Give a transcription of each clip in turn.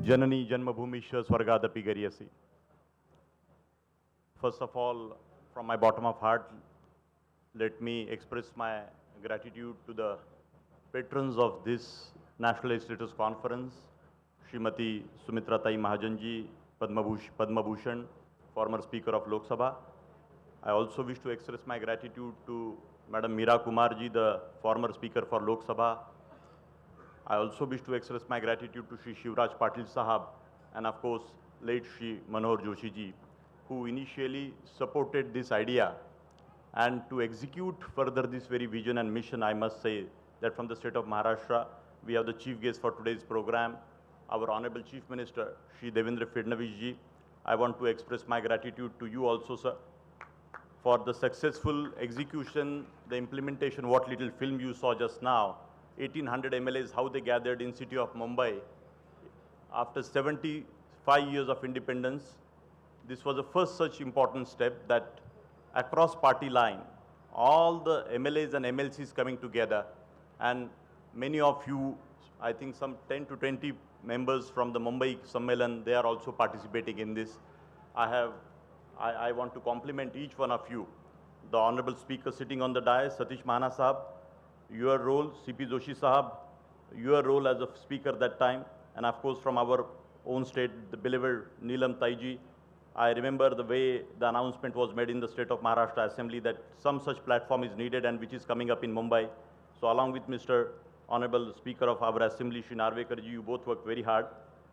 Janani जन्मभूमिश्च स्वर्गादपि गरीयसी. First of all, from my bottom of heart, let me express my gratitude to the patrons of this National Legislators Conference, Srimati Sumitra Tai Mahajanji, Padma Bhushan, former Speaker of Lok Sabha. I also wish to express my gratitude to Madam Meera Kumarji, the former Speaker for Lok Sabha. I also wish to express my gratitude to Shri Shivraj Patil Sahab and of course late Shri Manohar Joshi ji, who initially supported this idea. And to execute further this very vision and mission, I must say that from the state of Maharashtra, we have the chief guest for today's program, our Honorable Chief Minister, Shri Devendra Fadnavis ji. I want to express my gratitude to you also, sir, for the successful execution, the implementation, what little film you saw just now, 1800 MLAs, how they gathered in city of Mumbai. After 75 years of independence, this was the first such important step that across party line, all the MLAs and MLCs coming together, and many of you, I think some 10 to 20 members from the Mumbai Sammelan, they are also participating in this. I want to compliment each one of you. The Honorable Speaker sitting on the dais, Satish Mahana Sahab, your role, CP Joshi Sahab, your role as a speaker that time, and of course from our own state, the beloved Neelam Taiji. I remember the way the announcement was made in the state of Maharashtra Assembly that some such platform is needed and which is coming up in Mumbai. So along with Mr. Honorable Speaker of our Assembly, Shri Narvekar ji, you both worked very hard.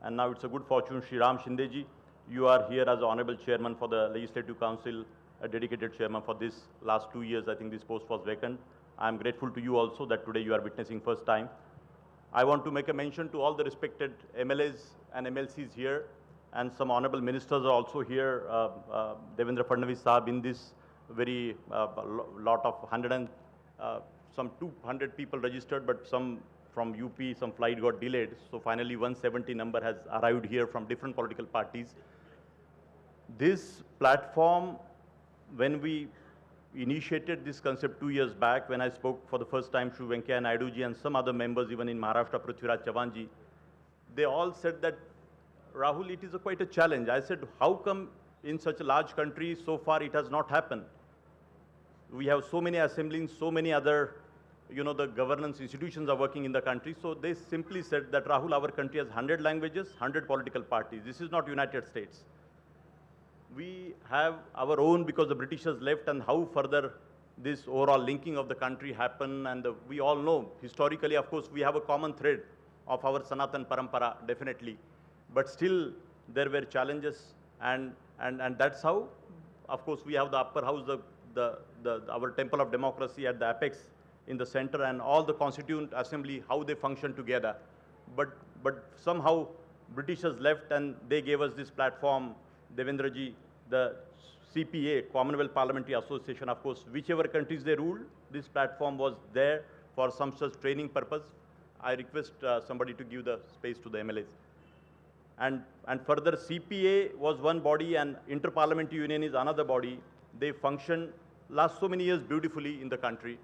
And now it's a good fortune, Shri Ram Shinde ji, you are here as the Honorable Chairman for the Legislative Council, a dedicated chairman for this last 2 years. I think this post was vacant. I am grateful to you also that today you are witnessing first time. I want to make a mention to all the respected MLAs and MLCs here, and some honorable ministers are also here. Devendra Fadnavis Sahab in this very lot of 100 and some 200 people registered, but some from UP, some flight got delayed. So finally 170 number has arrived here from different political parties. This platform, when we initiated this concept 2 years back, when I spoke for the first time to Venkaiah Naidu ji and some other members even in Maharashtra, Prithviraj Chavan ji, they all said that, Rahul, it is quite a challenge. I said, how come in such a large country so far it has not happened? We have so many assemblies, so many other, the governance institutions are working in the country. So they simply said that, Rahul, our country has 100 languages, 100 political parties. This is not United States. We have our own because the Britishers left, and how further this overall linking of the country happened. And we all know historically, of course, we have a common thread of our Sanatan Parampara, definitely. But still, there were challenges, and that's how, of course, we have the upper house, our temple of democracy at the apex in the center, and all the constituent assembly, how they function together. But somehow, Britishers left, and they gave us this platform, Devendra ji, the CPA, Commonwealth Parliamentary Association, of course, whichever countries they ruled, this platform was there for some such training purpose. I request somebody to give the space to the MLAs. And further, CPA was one body and Inter-Parliamentary Union is another body. They functioned last so many years beautifully in the country.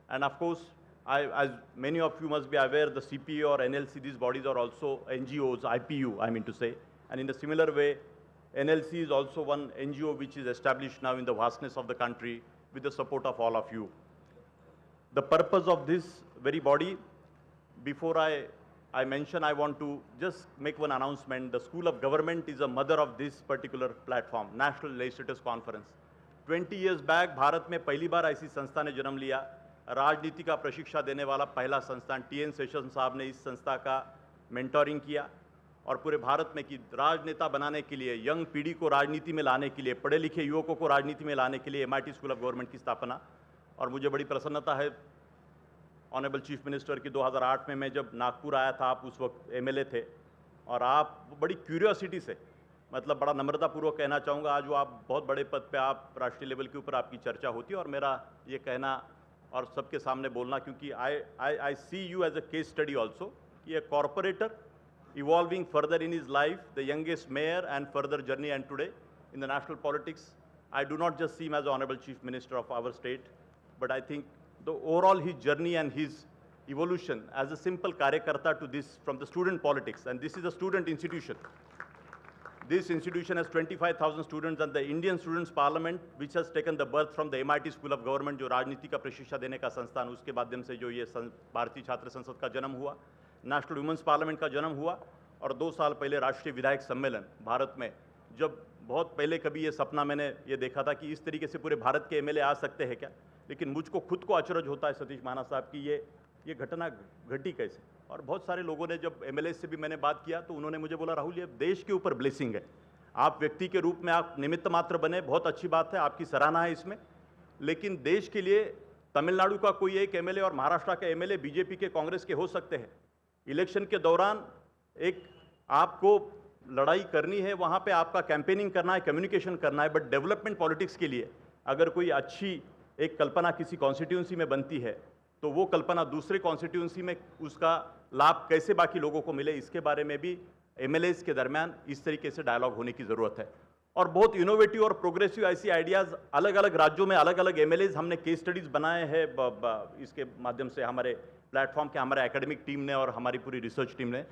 And of course, as many of you must be aware, the CPA or NLC, these bodies are also NGOs, IPU, I mean to say. And in a similar way, NLC is also one NGO which is established now in the vastness of the country with the support of all of you. The purpose of this very body, before I mention, I want to just make one announcement. The School of Government is a mother of this particular platform, National Legislators Conference. 20 years back, Bharat में पहली बार ऐसी संस्था ने जन्म लिया. राजनीति का प्रशिक्षण देने वाला पहला संस्थान TN सेशन साहब ने इस संस्था का मेंटोरिंग किया और पूरे भारत में कि राजनेता बनाने के लिए, यंग पीढ़ी को राजनीति में लाने के लिए, पढ़े लिखे युवकों को राजनीति में लाने के लिए MIT स्कूल ऑफ गवर्नमेंट की स्थापना. और मुझे बड़ी प्रसन्नता है, ऑनरेबल चीफ मिनिस्टर की 2008 में मैं जब नागपुर आया था, आप उस वक्त MLA थे और आप बड़ी क्यूरियोसिटी से, मतलब बड़ा नम्रतापूर्वक कहना चाहूँगा, आज वो आप बहुत बड़े पद पे, आप राष्ट्रीय लेवल के ऊपर आपकी चर्चा होती है और मेरा ये कहना और सबके सामने बोलना, क्योंकि I see you as a case study also, कि a corporator evolving further in his life, the youngest mayor and further journey, and today in the national politics, I do not just see him as the Honorable Chief Minister of our state, but I think the overall his journey and his evolution as a simple karyakarta to this from the student politics, and this is a student institution. This institution has 25,000 students, and the Indian Students Parliament, which has taken the birth from the MIT School of Government, जो राजनीति का प्रशिक्षण देने का संस्थान, उसके माध्यम से जो ये भारतीय छात्र संसद का जन्म हुआ, नेशनल वुमेन्स पार्लियामेंट का जन्म हुआ, और 2 साल पहले राष्ट्रीय विधायक सम्मेलन भारत में, जब बहुत पहले कभी ये सपना मैंने ये देखा था कि इस तरीके से पूरे भारत के एमएलए आ सकते हैं क्या, लेकिन मुझको खुद को अचरज होता है सतीश महाना साहब की ये घटना घटी कैसे। और बहुत सारे लोगों ने, जब एमएलए से भी मैंने बात किया तो उन्होंने मुझे बोला, राहुल ये देश के ऊपर ब्लेसिंग है, आप व्यक्ति के रूप में आप निमित्त मात्र बने, बहुत अच्छी बात है, आपकी सराहना है इसमें, लेकिन देश के लिए तमिलनाडु का कोई एक एमएलए और महाराष्ट्र का एमएलए बीजेपी के कांग्रेस के हो सकते हैं। इलेक्शन के दौरान एक आपको लड़ाई करनी है, वहाँ पे आपका कैंपेनिंग करना है, कम्युनिकेशन करना है, बट डेवलपमेंट पॉलिटिक्स के लिए अगर कोई अच्छी एक कल्पना किसी कॉन्स्टिट्यूंसी में बनती है तो वो कल्पना दूसरे कॉन्स्टिट्यूंसी में उसका लाभ कैसे बाकी लोगों को मिले, इसके बारे में भी एमएलएस के दरमियान इस तरीके से डायलॉग होने की ज़रूरत है। और बहुत इनोवेटिव और प्रोग्रेसिव ऐसी आइडियाज़ अलग अलग राज्यों में अलग अलग एमएलएस हमने केस स्टडीज़ बनाए हैं, इसके माध्यम से हमारे प्लेटफॉर्म के हमारे एकेडमिक टीम ने और हमारी पूरी रिसर्च टीम ने।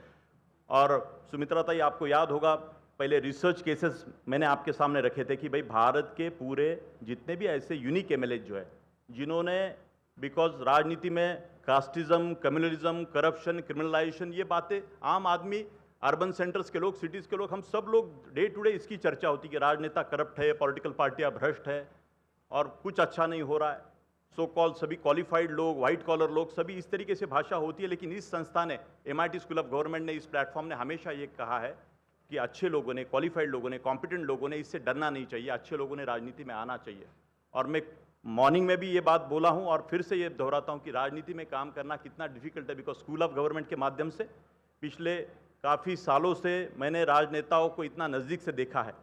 और सुमित्रा ताई, आपको याद होगा पहले रिसर्च केसेस मैंने आपके सामने रखे थे कि भाई भारत के पूरे जितने भी ऐसे यूनिक एमएलए जो है जिन्होंने, बिकॉज राजनीति में कास्टिज्म, कम्युनलिज्म, करप्शन, क्रिमिनलाइजेशन, ये बातें आम आदमी, अर्बन सेंटर्स के लोग, सिटीज़ के लोग, हम सब लोग डे टू डे इसकी चर्चा होती है कि राजनेता करप्ट है, पॉलिटिकल पार्टियां भ्रष्ट है और कुछ अच्छा नहीं हो रहा है, सो कॉल सभी क्वालिफाइड लोग, वाइट कॉलर लोग, सभी इस तरीके से भाषा होती है। लेकिन इस संस्था ने, MIT स्कूल ऑफ गवर्नमेंट ने, इस प्लेटफॉर्म ने हमेशा ये कहा है कि अच्छे लोगों ने, क्वालिफाइड लोगों ने, कॉम्पिटेंट लोगों ने, इससे डरना नहीं चाहिए, अच्छे लोगों ने राजनीति में आना चाहिए। और मैं मॉर्निंग में भी ये बात बोला हूँ और फिर से ये दोहराता हूँ कि राजनीति में काम करना कितना डिफिकल्ट है, बिकॉज स्कूल ऑफ गवर्नमेंट के माध्यम से पिछले काफ़ी सालों से मैंने राजनेताओं को इतना नज़दीक से देखा है,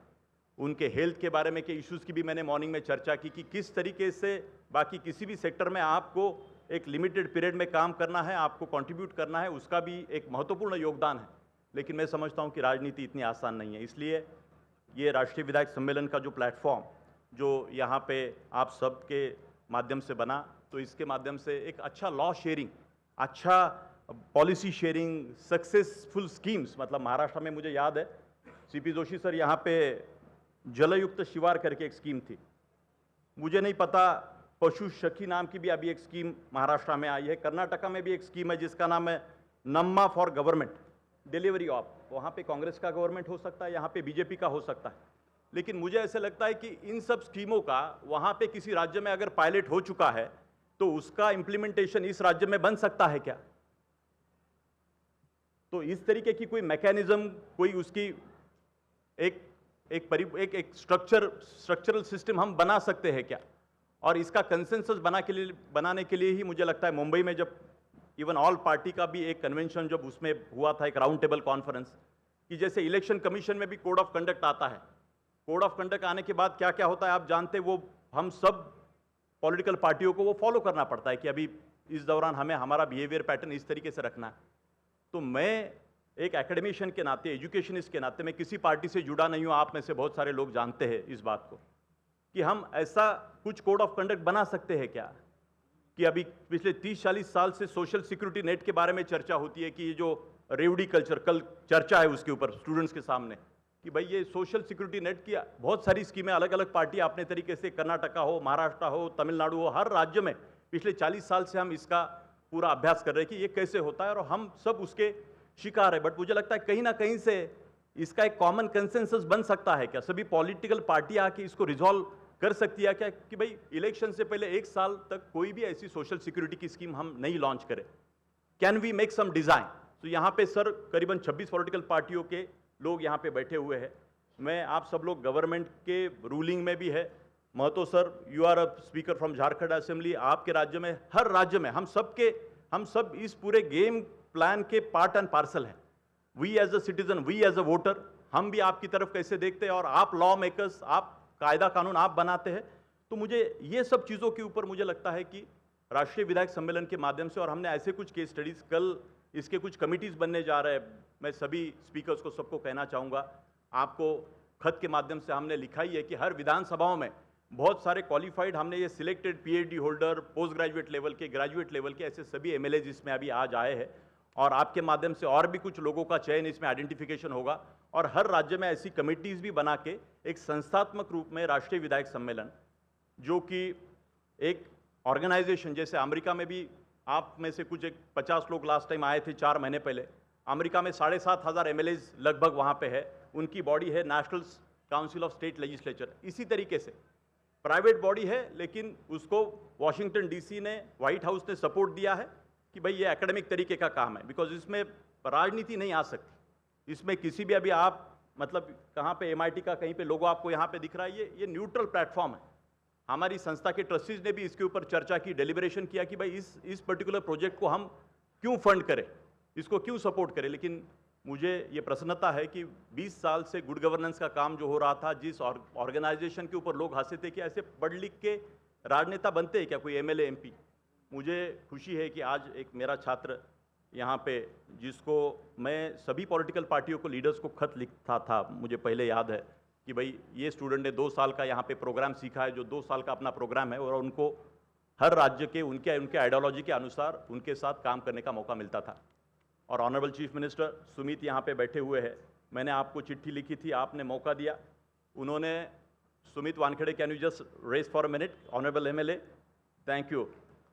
उनके हेल्थ के बारे में के इश्यूज़ की भी मैंने मॉर्निंग में चर्चा की कि किस तरीके से बाकी किसी भी सेक्टर में आपको एक लिमिटेड पीरियड में काम करना है, आपको कंट्रीब्यूट करना है, उसका भी एक महत्वपूर्ण योगदान है। लेकिन मैं समझता हूं कि राजनीति इतनी आसान नहीं है, इसलिए ये राष्ट्रीय विधायक सम्मेलन का जो प्लेटफॉर्म जो यहाँ पे आप सबके माध्यम से बना, तो इसके माध्यम से एक अच्छा लॉ शेयरिंग, अच्छा पॉलिसी शेयरिंग, सक्सेसफुल स्कीम्स, मतलब महाराष्ट्र में मुझे याद है CP जोशी सर यहाँ पे जलयुक्त शिवार करके एक स्कीम थी, मुझे नहीं पता पशु सखी नाम की भी अभी एक स्कीम महाराष्ट्र में आई है, कर्नाटका में भी एक स्कीम है जिसका नाम है नम्मा फॉर गवर्नमेंट डिलीवरी ऑफ, वहाँ पे कांग्रेस का गवर्नमेंट हो सकता है, यहाँ पे बीजेपी का हो सकता है। लेकिन मुझे ऐसे लगता है कि इन सब स्कीमों का वहाँ पे किसी राज्य में अगर पायलट हो चुका है तो उसका इम्प्लीमेंटेशन इस राज्य में बन सकता है क्या? तो इस तरीके की कोई मैकेनिज्म, कोई उसकी एक स्ट्रक्चरल सिस्टम हम बना सकते हैं क्या? और इसका कंसेंसस बनाने के लिए ही मुझे लगता है मुंबई में जब इवन ऑल पार्टी का भी एक कन्वेंशन जब उसमें हुआ था, एक राउंड टेबल कॉन्फ्रेंस, कि जैसे इलेक्शन कमीशन में भी कोड ऑफ कंडक्ट आता है, कोड ऑफ कंडक्ट आने के बाद क्या क्या होता है आप जानते हैं, वो हम सब पॉलिटिकल पार्टियों को वो फॉलो करना पड़ता है कि अभी इस दौरान हमें हमारा बिहेवियर पैटर्न इस तरीके से रखना है। तो मैं एक एकेडमिशियन के नाते, एजुकेशनिस्ट के नाते, मैं किसी पार्टी से जुड़ा नहीं हूँ, आप में से बहुत सारे लोग जानते हैं इस बात को, कि हम ऐसा कुछ कोड ऑफ कंडक्ट बना सकते हैं क्या कि अभी पिछले 30-40 साल से सोशल सिक्योरिटी नेट के बारे में चर्चा होती है कि ये जो रेवड़ी कल्चर, कल चर्चा है उसके ऊपर स्टूडेंट्स के सामने कि भाई ये सोशल सिक्योरिटी नेट की बहुत सारी स्कीमें अलग अलग पार्टी अपने तरीके से, कर्नाटका हो, महाराष्ट्र हो, तमिलनाडु हो, हर राज्य में पिछले 40 साल से हम इसका पूरा अभ्यास कर रहे हैं कि ये कैसे होता है और हम सब उसके शिकार है। बट मुझे लगता है कहीं ना कहीं से इसका एक कॉमन कंसेंसस बन सकता है क्या? सभी पॉलिटिकल पार्टी आके इसको रिजॉल्व कर सकती है क्या कि भाई इलेक्शन से पहले 1 साल तक कोई भी ऐसी सोशल सिक्योरिटी की स्कीम हम नहीं लॉन्च करें? Can we make some design? तो यहाँ पे सर करीबन 26 पॉलिटिकल पार्टियों के लोग यहाँ पे बैठे हुए हैं। मैं, आप सब लोग गवर्नमेंट के रूलिंग में भी है। Mahato sir, you are a speaker from Jharkhand assembly, आपके राज्य में, हर राज्य में हम सब इस पूरे गेम प्लान के पार्ट एंड पार्सल हैं। We as a citizen, we as a voter, हम भी आपकी तरफ कैसे देखते हैं और आप लॉ मेकर्स, आप कायदा कानून आप बनाते हैं। तो मुझे ये सब चीज़ों के ऊपर मुझे लगता है कि राष्ट्रीय विधायक सम्मेलन के माध्यम से, और हमने ऐसे कुछ केस स्टडीज़, कल इसके कुछ कमिटीज़ बनने जा रहे हैं। मैं सभी स्पीकर्स को, सबको कहना चाहूँगा, आपको खत के माध्यम से हमने लिखा ही है कि हर विधानसभाओं में बहुत सारे क्वालिफाइड हमने ये selected PhD holder, post graduate level के, ग्रेजुएट लेवल के, ऐसे सभी एमएलएज इसमें अभी आज आए हैं और आपके माध्यम से और भी कुछ लोगों का चयन इसमें आइडेंटिफिकेशन होगा और हर राज्य में ऐसी कमिटीज भी बना के एक संस्थात्मक रूप में राष्ट्रीय विधायक सम्मेलन, जो कि एक ऑर्गेनाइजेशन, जैसे अमेरिका में भी आप में से कुछ एक 50 लोग लास्ट टाइम आए थे 4 महीने पहले, अमेरिका में 7,500 एमएलएज लगभग वहाँ पे है, उनकी बॉडी है national council of state legislature. इसी तरीके से प्राइवेट बॉडी है, लेकिन उसको वॉशिंगटन डीसी ने, व्हाइट हाउस ने सपोर्ट दिया है कि भाई ये एकेडमिक तरीके का काम है, बिकॉज इसमें राजनीति नहीं आ सकती। इसमें किसी भी, अभी आप मतलब कहाँ पे एमआईटी का कहीं पे लोगो आपको यहाँ पे दिख रहा है, ये न्यूट्रल प्लेटफॉर्म है। हमारी संस्था के ट्रस्टीज ने भी इसके ऊपर चर्चा की, डेलिब्रेशन किया कि भाई इस पर्टिकुलर प्रोजेक्ट को हम क्यों फंड करें, इसको क्यों सपोर्ट करें। लेकिन मुझे ये प्रसन्नता है कि 20 साल से गुड गवर्नेंस का काम जो हो रहा था, जिस ऑर्गेनाइजेशन के ऊपर लोग हंसते थे कि ऐसे पढ़ लिख के राजनेता बनते हैं क्या कोई एमएलए एमपी, मुझे खुशी है कि आज एक मेरा छात्र यहाँ पे, जिसको मैं सभी पॉलिटिकल पार्टियों को, लीडर्स को खत लिखता था, मुझे पहले याद है कि भाई ये स्टूडेंट ने 2 साल का यहाँ पे प्रोग्राम सीखा है, जो 2 साल का अपना प्रोग्राम है, और उनको हर राज्य के उनके आइडियोलॉजी के अनुसार उनके साथ काम करने का मौका मिलता था। और ऑनरेबल चीफ मिनिस्टर सुमित यहाँ पे बैठे हुए हैं, मैंने आपको चिट्ठी लिखी थी, आपने मौका दिया, उन्होंने, Sumit Wankhede, can you just raise for a minute, honourable MLA, thank you.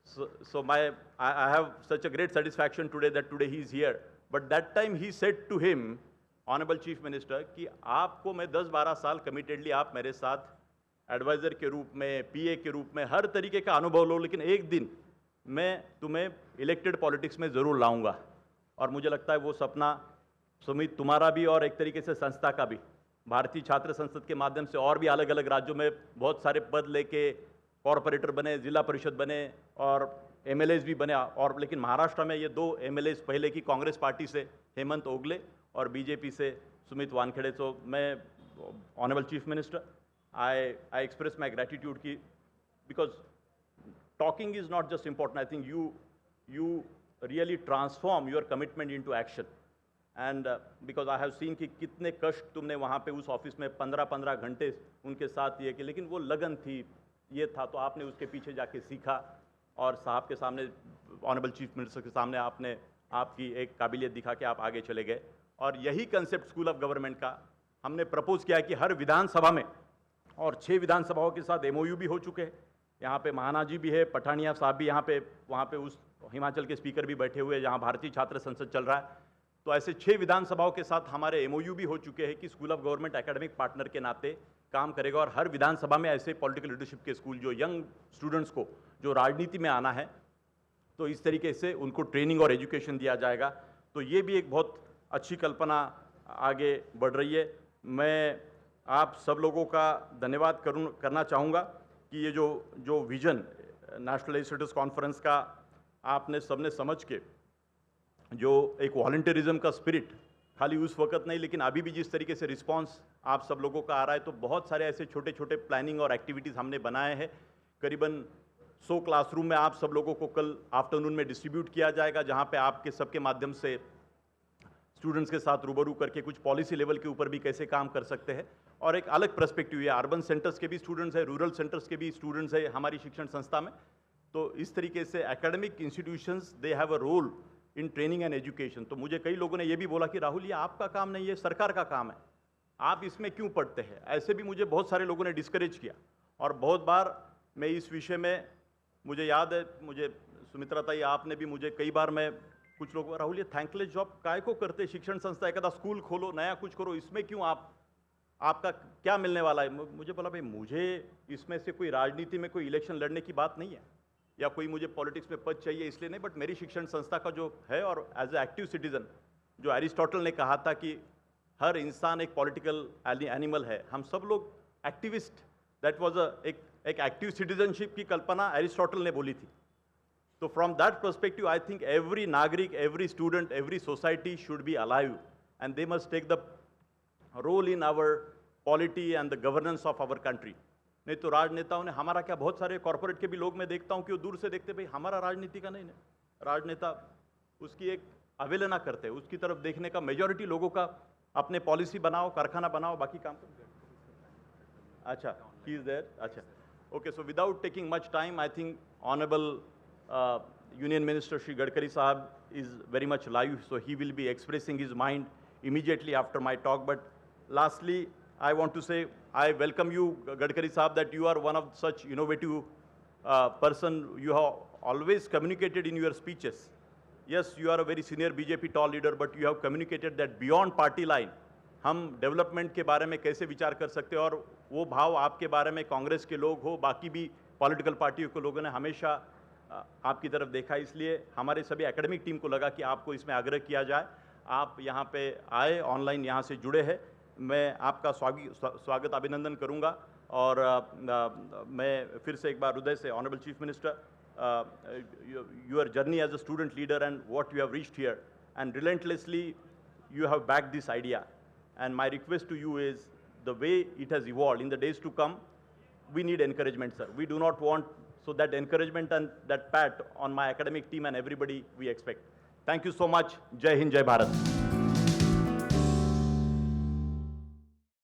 So I have such a great satisfaction today that today he is here. But that time he said to him, Honorable Chief Minister, कि आपको मैं 10-12 साल कमिटेडली आप मेरे साथ adviser के रूप में, पीए के रूप में हर तरीके का अनुभव लो, लेकिन एक दिन मैं तुम्हें इलेक्टेड पॉलिटिक्स में ज़रूर लाऊंगा। और मुझे लगता है वो सपना सुमित तुम्हारा भी और एक तरीके से संस्था का भी, भारतीय छात्र संसद के माध्यम से और भी अलग अलग राज्यों में बहुत सारे पद लेके कॉरपोरेटर बने, जिला परिषद बने और एमएलएज भी बने। और लेकिन महाराष्ट्र में ये 2 एमएलएज पहले की कांग्रेस पार्टी से हेमंत ओगले और बीजेपी से सुमित वानखेड़े। तो मैं, honourable chief minister, I express my gratitude की, because talking is not just important, I think you really transform your commitment into action. And because I have seen कि कितने कष्ट तुमने वहाँ पे उस ऑफिस में 15-15 घंटे उनके साथ दिए, कि लेकिन वो लगन थी, ये था, तो आपने उसके पीछे जाके सीखा और साहब के सामने, ऑनरेबल चीफ मिनिस्टर के सामने आपने आपकी एक काबिलियत दिखा के आप आगे चले गए। और यही कंसेप्ट स्कूल ऑफ गवर्नमेंट का हमने प्रपोज किया कि हर विधानसभा में, और 6 विधानसभाओं के साथ एमओयू भी हो चुके हैं, यहाँ पे महाना जी भी है, पठानिया साहब भी यहाँ पे, वहाँ पे उस हिमाचल के स्पीकर भी बैठे हुए हैं जहाँ भारतीय छात्र संसद चल रहा है। तो ऐसे 6 विधानसभाओं के साथ हमारे एमओयू भी हो चुके हैं कि school of government academic partner के नाते काम करेगा, और हर विधानसभा में ऐसे पॉलिटिकल लीडरशिप के स्कूल, जो यंग स्टूडेंट्स को जो राजनीति में आना है, तो इस तरीके से उनको ट्रेनिंग और एजुकेशन दिया जाएगा। तो ये भी एक बहुत अच्छी कल्पना आगे बढ़ रही है। मैं आप सब लोगों का धन्यवाद करना चाहूँगा कि ये जो विजन नेशनल लेजिस्लेटिव्स कॉन्फ्रेंस का आपने सबने समझ के, जो एक वॉलंटियरिज्म का स्पिरिट, खाली उस वक्त नहीं, लेकिन अभी भी जिस तरीके से रिस्पांस आप सब लोगों का आ रहा है, तो बहुत सारे ऐसे छोटे छोटे प्लानिंग और एक्टिविटीज़ हमने बनाए हैं। करीबन 100 क्लासरूम में आप सब लोगों को कल आफ्टरनून में डिस्ट्रीब्यूट किया जाएगा, जहां पे आपके सबके माध्यम से स्टूडेंट्स के साथ रूबरू करके कुछ पॉलिसी लेवल के ऊपर भी कैसे काम कर सकते हैं। और एक अलग पर्सपेक्टिव है, अर्बन सेंटर्स के भी स्टूडेंट्स है, रूरल सेंटर्स के भी स्टूडेंट्स है हमारी शिक्षण संस्था में। तो इस तरीके से academic institutions, they have a role in training and education. तो मुझे कई लोगों ने ये भी बोला कि राहुल, ये आपका काम नहीं है, सरकार का काम है, आप इसमें क्यों पढ़ते हैं। ऐसे भी मुझे बहुत सारे लोगों ने डिस्करेज किया, और बहुत बार मैं इस विषय में, मुझे याद है, मुझे सुमित्रा ताई आपने भी मुझे कई बार, मैं कुछ लोग, राहुल ये थैंकलेस जॉब काय को करते, शिक्षण संस्था एखादा स्कूल खोलो, नया कुछ करो, इसमें क्यों आपका क्या मिलने वाला है। मुझे बोला भाई, मुझे इसमें से कोई राजनीति में कोई इलेक्शन लड़ने की बात नहीं है, या कोई मुझे पॉलिटिक्स में पद चाहिए इसलिए नहीं, बट मेरी शिक्षण संस्था का जो है, और एज ए एक्टिव सिटीजन, जो एरिस्टोटल ने कहा था कि हर इंसान एक पॉलिटिकल एनिमल है, हम सब लोग एक्टिविस्ट, दैट वाज एक एक्टिव सिटीजनशिप की कल्पना एरिस्टोटल ने बोली थी। तो from that perspective I think every नागरिक, every student, every society should be alive, and they must take the role in our polity and the governance of our country. नहीं तो राजनेताओं ने, हमारा क्या, बहुत सारे कॉर्पोरेट के भी लोग मैं देखता हूं कि वो दूर से देखते, भाई हमारा राजनीति का नहीं, राजनेता उसकी एक अवहेलना करते हैं, उसकी तरफ देखने का मेजॉरिटी लोगों का, अपने पॉलिसी बनाओ, कारखाना बनाओ, बाकी काम करो। अच्छा, ही इज देयर। अच्छा, Okay, so without taking much time, I think Honorable Union Minister Shri Gadkari Sahab is very much live, so he will be expressing his mind immediately after my talk. But lastly, I want to say I welcome you, Gadkari Sahab, that you are one of such innovative person. You have always communicated in your speeches. Yes, you are a very senior BJP tall leader, but you have communicated that beyond party line, हम development के बारे में कैसे विचार कर सकते हैं, और वो भाव आपके बारे में कांग्रेस के लोग हो, बाकी भी पॉलिटिकल पार्टियों के लोगों ने हमेशा आपकी तरफ देखा। इसलिए हमारे सभी एकेडमिक टीम को लगा कि आपको इसमें आग्रह किया जाए। आप यहाँ पे आए, ऑनलाइन यहाँ से जुड़े हैं, मैं आपका स्वागत अभिनंदन करूँगा। और मैं फिर से एक बार हृदय से honourable chief minister, your journey as a student leader and what you have reached here, and relentlessly you have backed this idea. And my request to you is, the way it has evolved in the days to come, we need encouragement, sir. We do not want, so that encouragement and that pat on my academic team and everybody we expect. Thank you so much. Jai Hind, Jai Bharat.